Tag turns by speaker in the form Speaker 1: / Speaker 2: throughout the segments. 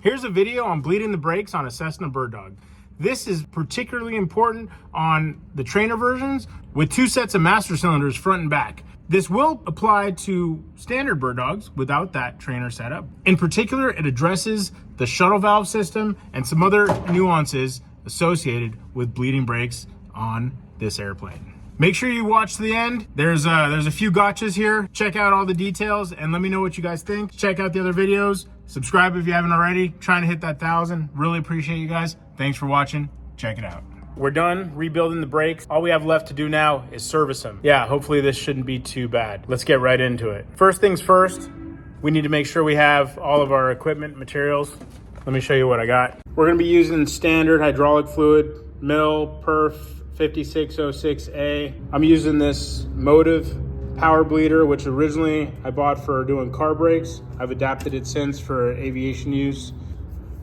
Speaker 1: Here's a video on bleeding the brakes on a Cessna Birddog. This is particularly important on the trainer versions with 2 sets of master cylinders front and back. This will apply to standard Birddogs without that trainer setup. In particular, it addresses the shuttle valve system and some other nuances associated with bleeding brakes on this airplane. Make sure you watch to the end. There's a few gotchas here. Check out all the details and let me know what you guys think. Check out the other videos. Subscribe if you haven't already. Trying to hit that 1,000. Really appreciate you guys. Thanks for watching. Check it out. We're done rebuilding the brakes. All we have left to do now is service them. Yeah, hopefully this shouldn't be too bad. Let's get right into it. First things first, we need to make sure we have all of our equipment materials. Let me show you what I got. We're gonna be using standard hydraulic fluid, MIL Perf 5606A. I'm using this Motive power bleeder, which originally I bought for doing car brakes. I've adapted it since for aviation use.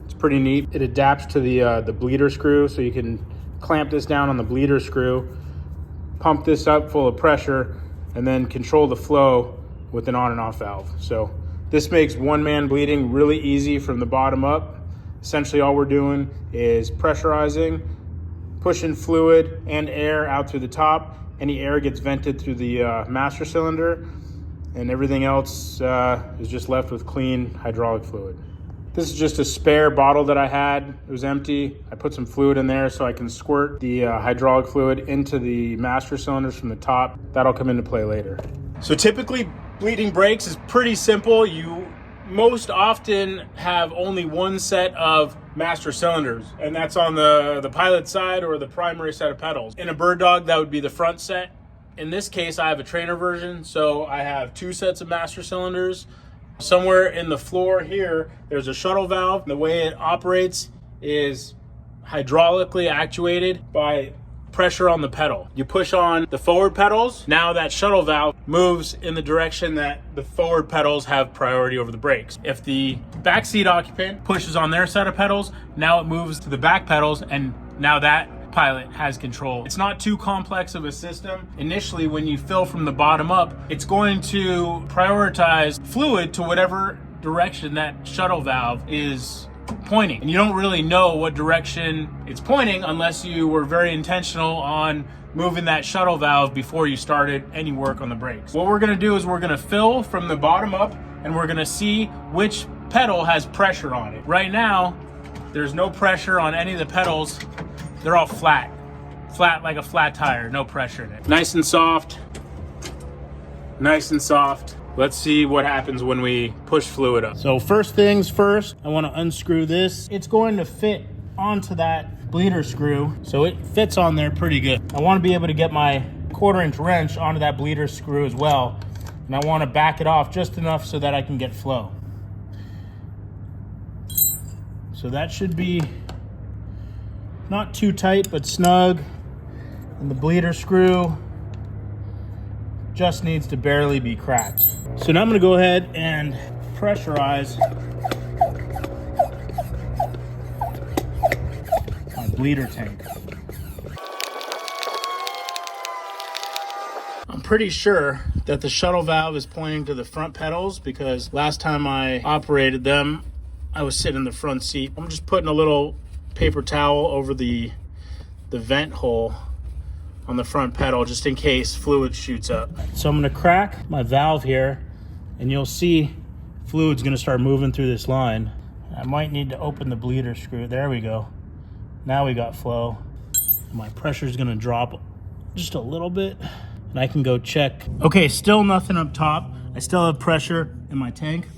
Speaker 1: It's pretty neat. It adapts to the bleeder screw, so you can clamp this down on the bleeder screw, pump this up full of pressure, and then control the flow with an on and off valve. So this makes one-man bleeding really easy from the bottom up. Essentially all we're doing is pressurizing, pushing fluid and air out through the top. Any air gets vented through the master cylinder, and everything else is just left with clean hydraulic fluid. This is just a spare bottle that I had. It was empty. I put some fluid in there so I can squirt the hydraulic fluid into the master cylinders from the top. That'll come into play later. So typically bleeding brakes is pretty simple. You most often have only one set of master cylinders, and that's on the pilot side or the primary set of pedals. In a Birddog, that would be the front set. In this case, I have a trainer version, so I have 2 sets of master cylinders. Somewhere in the floor here, there's a shuttle valve. The way it operates is hydraulically actuated by pressure on the pedal. You push on the forward pedals. Now that shuttle valve moves in the direction that the forward pedals have priority over the brakes. If the backseat occupant pushes on their set of pedals, now it moves to the back pedals, and now that pilot has control. It's not too complex of a system. Initially, when you fill from the bottom up, it's going to prioritize fluid to whatever direction that shuttle valve is pointing. And you don't really know what direction it's pointing unless you were very intentional on moving that shuttle valve before you started any work on the brakes. What we're gonna do is we're gonna fill from the bottom up, and we're gonna see which pedal has pressure on it. Right now, there's no pressure on any of the pedals. They're all flat like a flat tire, no pressure in it. Nice and soft, nice and soft. Let's see what happens when we push fluid up. So first things first, I want to unscrew this. It's going to fit onto that bleeder screw, so it fits on there pretty good. I want to be able to get my 1/4-inch wrench onto that bleeder screw as well, and I want to back it off just enough so that I can get flow. So that should be not too tight, but snug. And the bleeder screw just needs to barely be cracked. So now I'm gonna go ahead and pressurize my bleeder tank. I'm pretty sure that the shuttle valve is pointing to the front pedals because last time I operated them, I was sitting in the front seat. I'm just putting a little paper towel over the vent hole on the front pedal just in case fluid shoots up. So I'm gonna crack my valve here, and you'll see fluid's gonna start moving through this line. I might need to open the bleeder screw. There we go. Now we got flow. My pressure's gonna drop just a little bit, and I can go check. Okay, still nothing up top. I still have pressure in my tank.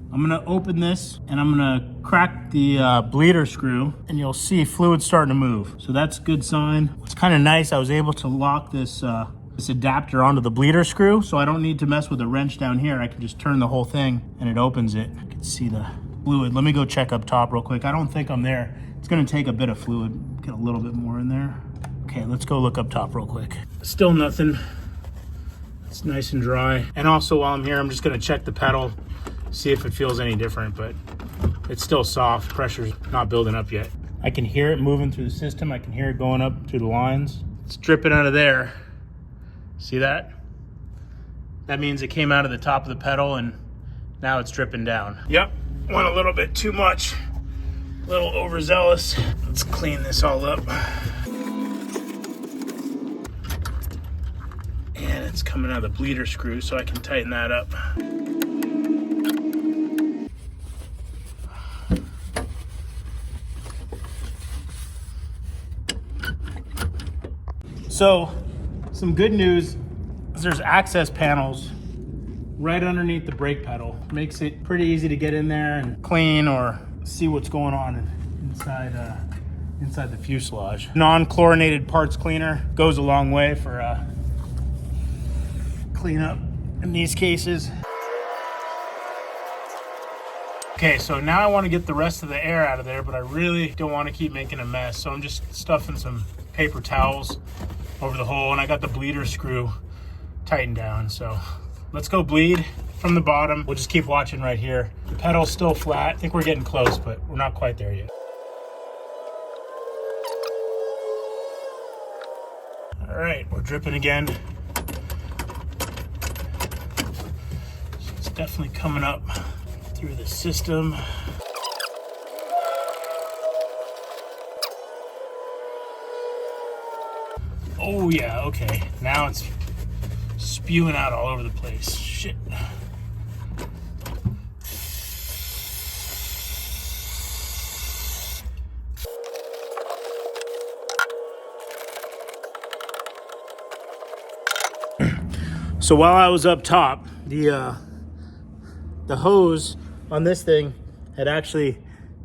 Speaker 1: I'm gonna open this and I'm gonna crack the bleeder screw, and you'll see fluid starting to move. So that's a good sign. It's kind of nice. I was able to lock this adapter onto the bleeder screw, so I don't need to mess with the wrench down here. I can just turn the whole thing and it opens it. I can see the fluid. Let me go check up top real quick. I don't think I'm there. It's gonna take a bit of fluid. Get a little bit more in there. Okay, let's go look up top real quick. Still nothing. It's nice and dry. And also while I'm here, I'm just gonna check the pedal, see if it feels any different, but it's still soft. Pressure's not building up yet. I can hear it moving through the system. I can hear it going up through the lines. It's dripping out of there. See that? That means it came out of the top of the pedal and now it's dripping down. Yep, went a little bit too much. A little overzealous. Let's clean this all up. And it's coming out of the bleeder screw, so I can tighten that up. So, some good news is there's access panels right underneath the brake pedal. Makes it pretty easy to get in there and clean or see what's going on inside the fuselage. Non-chlorinated parts cleaner goes a long way for cleanup in these cases. Okay, so now I want to get the rest of the air out of there, but I really don't want to keep making a mess. So I'm just stuffing some paper towels over the hole, and I got the bleeder screw tightened down. So let's go bleed from the bottom. We'll just keep watching right here. The pedal's still flat. I think we're getting close, but we're not quite there yet. All right, we're dripping again. It's definitely coming up through the system. Oh yeah, okay. Now it's spewing out all over the place. Shit. So while I was up top, the hose on this thing had actually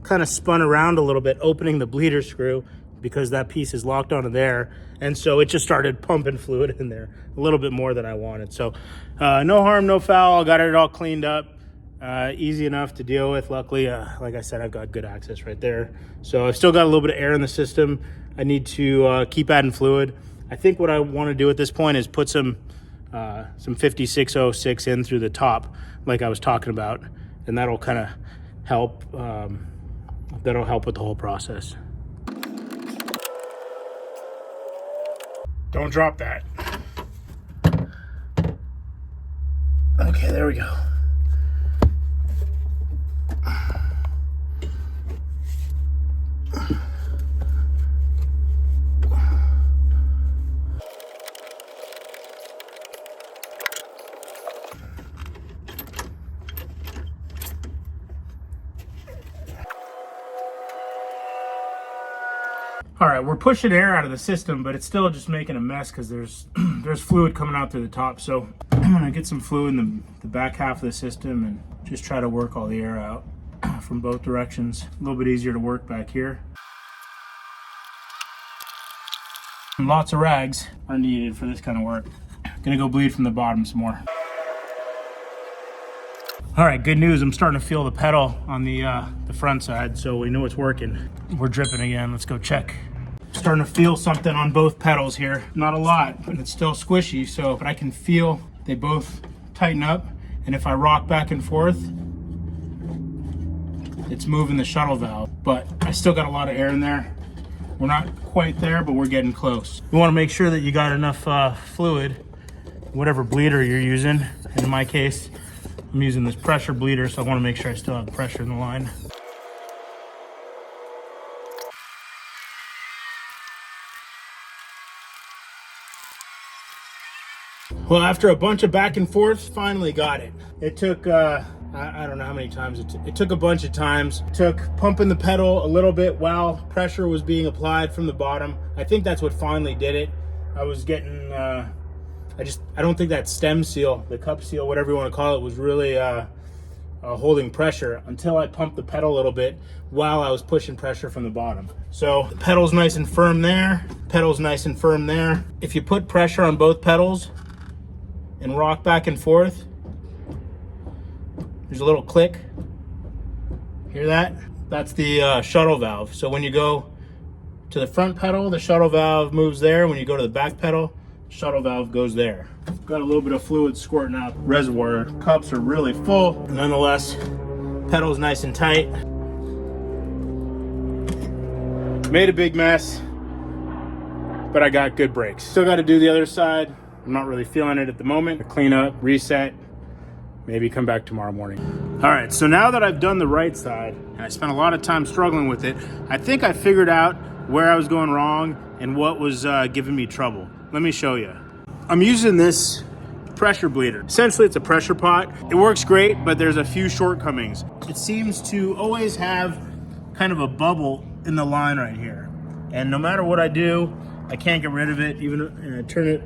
Speaker 1: kind of spun around a little bit, opening the bleeder screw because that piece is locked onto there. And so it just started pumping fluid in there, a little bit more than I wanted. So no harm, no foul. Got it all cleaned up. Easy enough to deal with. Luckily, like I said, I've got good access right there. So I've still got a little bit of air in the system. I need to keep adding fluid. I think what I want to do at this point is put some 5606 in through the top, like I was talking about, and that'll kind of help. That'll help with the whole process. Don't drop that. Okay, there we go. All right, we're pushing air out of the system, but it's still just making a mess because there's fluid coming out through the top. So I'm gonna get some fluid in the back half of the system and just try to work all the air out from both directions. A little bit easier to work back here. And lots of rags are needed for this kind of work. Gonna go bleed from the bottom some more. All right, good news. I'm starting to feel the pedal on the front side, so we know it's working. We're dripping again. Let's go check. Starting to feel something on both pedals here. Not a lot, but it's still squishy. So, but I can feel they both tighten up, and if I rock back and forth, it's moving the shuttle valve. But I still got a lot of air in there. We're not quite there, but we're getting close. You want to make sure that you got enough fluid, whatever bleeder you're using. In my case, I'm using this pressure bleeder, so I want to make sure I still have pressure in the line. Well, after a bunch of back and forth, finally got it. It took, I don't know how many times, it took a bunch of times. It took pumping the pedal a little bit while pressure was being applied from the bottom. I think that's what finally did it. I was getting, I don't think that stem seal, the cup seal, whatever you want to call it, was really holding pressure until I pumped the pedal a little bit while I was pushing pressure from the bottom. So the pedal's nice and firm there, pedal's nice and firm there. If you put pressure on both pedals and rock back and forth, there's a little click. Hear that? That's the shuttle valve. So when you go to the front pedal, the shuttle valve moves there. When you go to the back pedal, shuttle valve goes there. Got a little bit of fluid squirting out. Reservoir cups are really full. Nonetheless, pedal's nice and tight. Made a big mess, but I got good brakes. Still got to do the other side. I'm not really feeling it at the moment. Clean up, reset, maybe come back tomorrow morning. All right, so now that I've done the right side, and I spent a lot of time struggling with it, I think I figured out where I was going wrong and what was giving me trouble. Let me show you. I'm using this pressure bleeder. Essentially, it's a pressure pot. It works great, but there's a few shortcomings. It seems to always have kind of a bubble in the line right here. And no matter what I do, I can't get rid of it. Even I turn it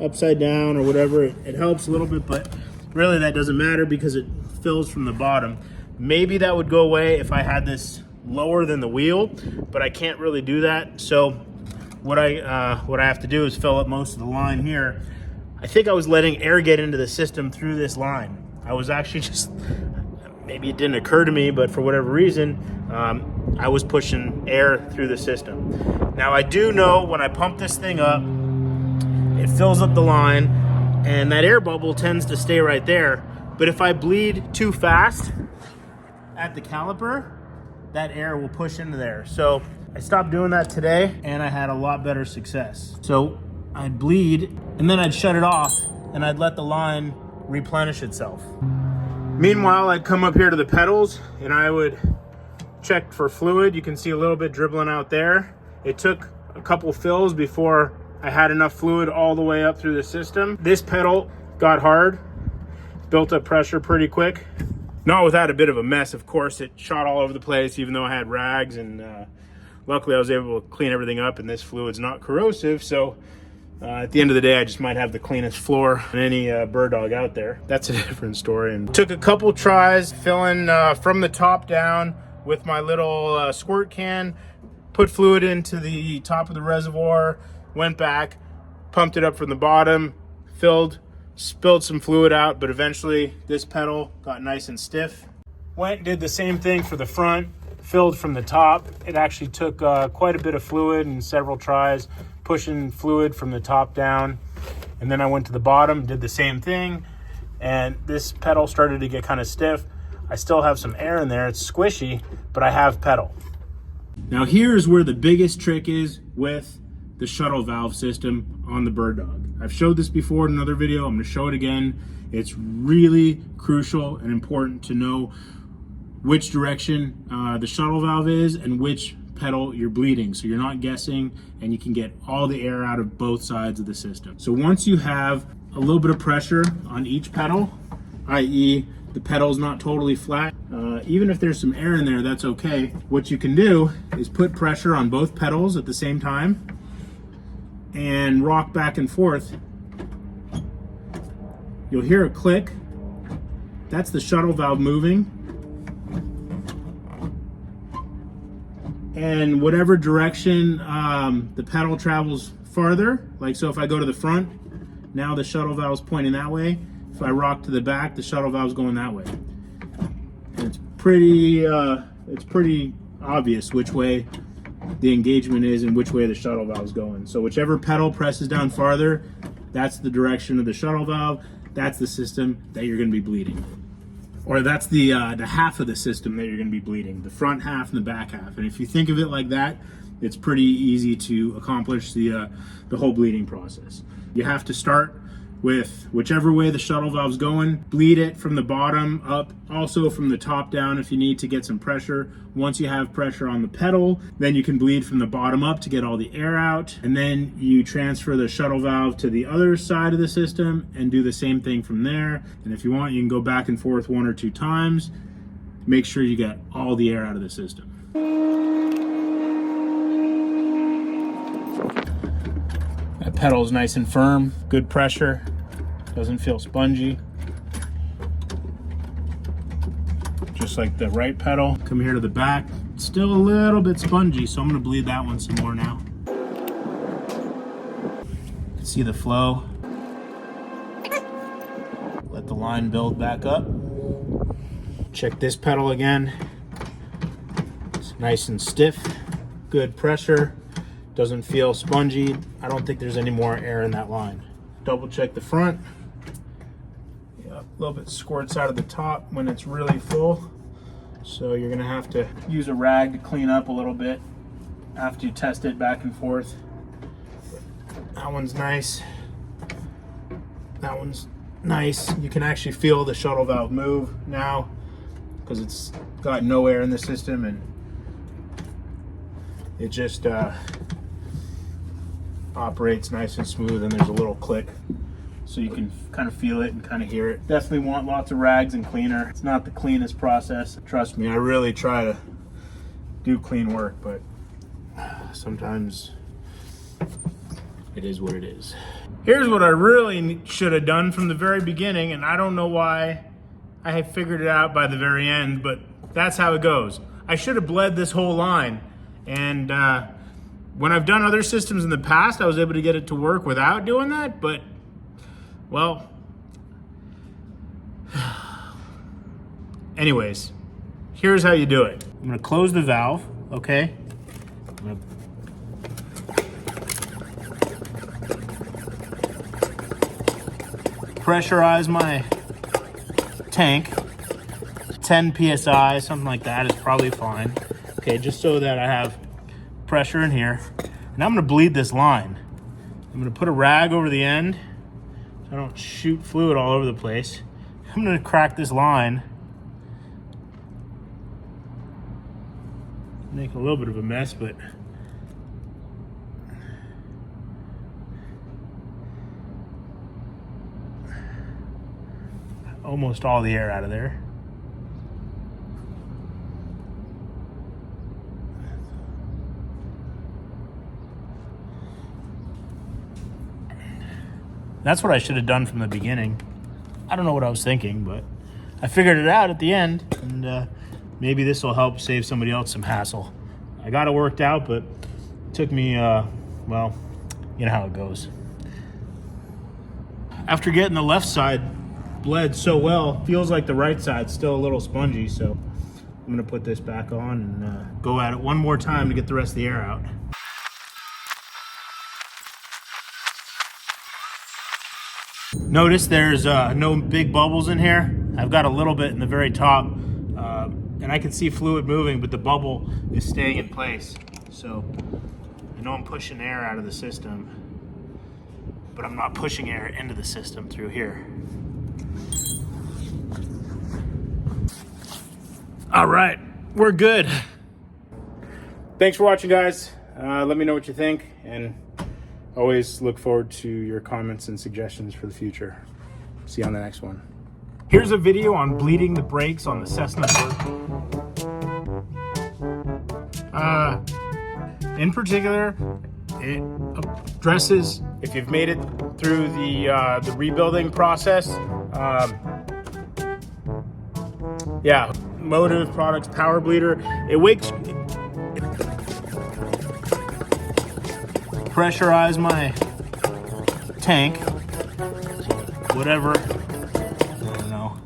Speaker 1: upside down or whatever, it helps a little bit, but really that doesn't matter because it fills from the bottom. Maybe that would go away if I had this lower than the wheel, but I can't really do that. So what I have to do is fill up most of the line here. I think I was letting air get into the system through this line. I was actually just, maybe it didn't occur to me, but for whatever reason, I was pushing air through the system. Now I do know when I pump this thing up, it fills up the line and that air bubble tends to stay right there. But if I bleed too fast at the caliper, that air will push into there. So I stopped doing that today and I had a lot better success. So I'd bleed and then I'd shut it off and I'd let the line replenish itself. Meanwhile, I'd come up here to the pedals and I would check for fluid. You can see a little bit dribbling out there. It took a couple fills before I had enough fluid all the way up through the system. This pedal got hard, built up pressure pretty quick. Not without a bit of a mess, of course. It shot all over the place, even though I had rags, and luckily I was able to clean everything up, and this fluid's not corrosive, so at the end of the day, I just might have the cleanest floor than any Birddog out there. That's a different story. And took a couple tries filling from the top down with my little squirt can, put fluid into the top of the reservoir, went back, pumped it up from the bottom, filled, spilled some fluid out, but eventually this pedal got nice and stiff. Went and did the same thing for the front, filled from the top. It actually took quite a bit of fluid and several tries, pushing fluid from the top down. And then I went to the bottom, did the same thing, and this pedal started to get kind of stiff. I still have some air in there, it's squishy, but I have pedal. Now here's where the biggest trick is with the shuttle valve system on the Birddog. I've showed this before in another video, I'm gonna show it again. It's really crucial and important to know which direction the shuttle valve is and which pedal you're bleeding, so you're not guessing and you can get all the air out of both sides of the system. So once you have a little bit of pressure on each pedal, i.e. the pedal's not totally flat, even if there's some air in there, that's okay. What you can do is put pressure on both pedals at the same time and rock back and forth. You'll hear a click. That's the shuttle valve moving. And whatever direction the pedal travels farther, like so if I go to the front, now the shuttle valve's pointing that way. If I rock to the back, the shuttle valve's going that way. And it's pretty obvious which way the engagement is and which way the shuttle valve's going. So whichever pedal presses down farther, that's the direction of the shuttle valve. That's the system that you're going to be bleeding. Or that's the half of the system that you're going to be bleeding, the front half and the back half. And if you think of it like that, it's pretty easy to accomplish the whole bleeding process. You have to start with whichever way the shuttle valve's going, bleed it from the bottom up, also from the top down if you need to get some pressure. Once you have pressure on the pedal, then you can bleed from the bottom up to get all the air out, and then you transfer the shuttle valve to the other side of the system and do the same thing from there. And if you want, you can go back and forth 1 or 2 times. Make sure you get all the air out of the system. That pedal is nice and firm, good pressure, doesn't feel spongy. Just like the right pedal. Come here to the back, it's still a little bit spongy, so I'm gonna bleed that one some more now. You can see the flow. Let the line build back up. Check this pedal again. It's nice and stiff, good pressure. Doesn't feel spongy. I don't think there's any more air in that line. Double check the front. Yeah, a little bit squirts out of the top when it's really full. So you're gonna have to use a rag to clean up a little bit after you test it back and forth. That one's nice. That one's nice. You can actually feel the shuttle valve move now because it's got no air in the system, and it just operates nice and smooth, and there's a little click so you can kind of feel it and kind of hear it. Definitely want lots of rags and cleaner. It's not the cleanest process. Trust me, I really try to do clean work, but sometimes it is what it is. Here's what I really should have done from the very beginning, and I don't know why I had figured it out by the very end, but that's how it goes. I should have bled this whole line, and when I've done other systems in the past, I was able to get it to work without doing that, but, well, anyways, here's how you do it. I'm gonna close the valve, okay? I'm gonna pressurize my tank. 10 PSI, something like that is probably fine. Okay, just so that I have pressure in here. And I'm gonna bleed this line. I'm gonna put a rag over the end so I don't shoot fluid all over the place. I'm gonna crack this line. Make a little bit of a mess, but almost all the air out of there. That's what I should have done from the beginning. I don't know what I was thinking, but I figured it out at the end, and maybe this will help save somebody else some hassle. I got it worked out, but it took me, well, you know how it goes. After getting the left side bled so well, feels like the right side's still a little spongy, so I'm gonna put this back on and go at it one more time to get the rest of the air out. Notice there's no big bubbles in here. I've got a little bit in the very top, and I can see fluid moving, but the bubble is staying in place. So I know I'm pushing air out of the system, but I'm not pushing air into the system through here. All right, we're good. Thanks for watching, guys. Let me know what you think, and always look forward to your comments and suggestions for the future. See you on the next one. Here's a video on bleeding the brakes on the Cessna. In particular, it addresses if you've made it through the rebuilding process. Yeah, Motive Products Power Bleeder. It wakes. Pressurize my tank, whatever, I don't know.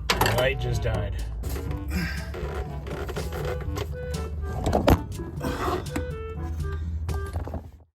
Speaker 1: The light just died.